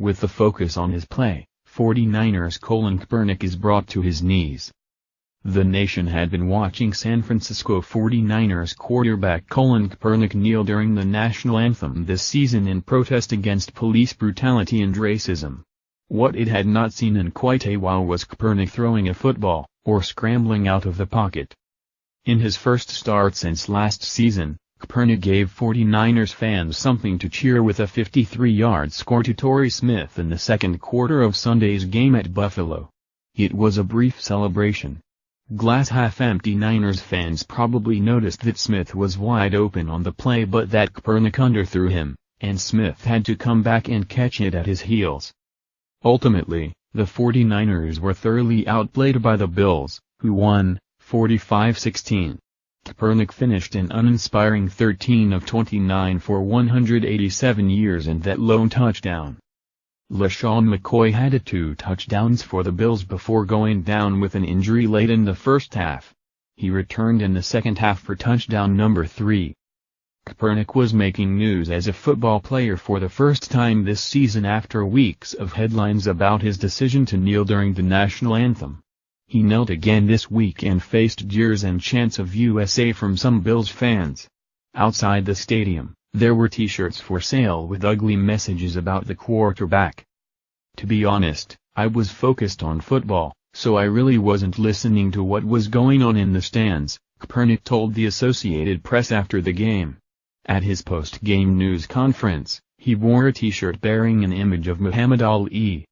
With the focus on his play, 49ers Colin Kaepernick is brought to his knees. The nation had been watching San Francisco 49ers quarterback Colin Kaepernick kneel during the national anthem this season in protest against police brutality and racism. What it had not seen in quite a while was Kaepernick throwing a football, or scrambling out of the pocket. In his first start since last season, Kaepernick gave 49ers fans something to cheer with a 53-yard score to Torrey Smith in the second quarter of Sunday's game at Buffalo. It was a brief celebration. Glass half empty. Niners fans probably noticed that Smith was wide open on the play but that Kaepernick underthrew him, and Smith had to come back and catch it at his heels. Ultimately, the 49ers were thoroughly outplayed by the Bills, who won, 45-16. Kaepernick finished an uninspiring 13 of 29 for 187 yards and that lone touchdown. LaShawn McCoy had 2 touchdowns for the Bills before going down with an injury late in the first half. He returned in the second half for touchdown number 3. Kaepernick was making news as a football player for the first time this season after weeks of headlines about his decision to kneel during the national anthem. He knelt again this week and faced jeers and chants of USA from some Bills fans. Outside the stadium, there were t-shirts for sale with ugly messages about the quarterback. To be honest, I was focused on football, so I really wasn't listening to what was going on in the stands, Kaepernick told the Associated Press after the game. At his post-game news conference, he wore a t-shirt bearing an image of Muhammad Ali.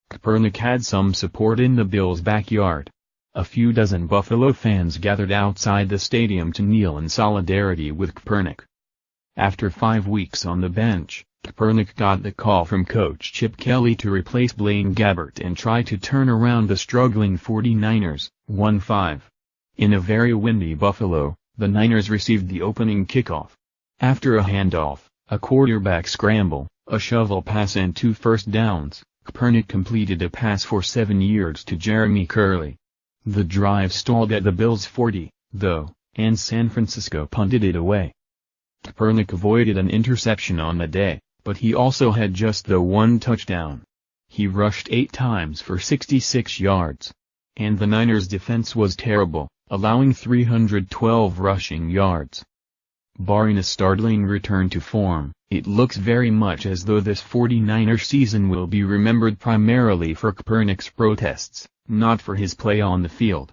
Kaepernick had some support in the Bills' backyard. A few dozen Buffalo fans gathered outside the stadium to kneel in solidarity with Kaepernick. After 5 weeks on the bench, Kaepernick got the call from coach Chip Kelly to replace Blaine Gabbert and try to turn around the struggling 49ers, 1-5. In a very windy Buffalo, the Niners received the opening kickoff. After a handoff, a quarterback scramble, a shovel pass and 2 first downs, Kaepernick completed a pass for 7 yards to Jeremy Curley. The drive stalled at the Bills' 40, though, and San Francisco punted it away. Kaepernick avoided an interception on the day, but he also had just the 1 touchdown. He rushed 8 times for 66 yards. And the Niners' defense was terrible, allowing 312 rushing yards. Barring a startling return to form, it looks very much as though this 49ers season will be remembered primarily for Kaepernick's protests, not for his play on the field.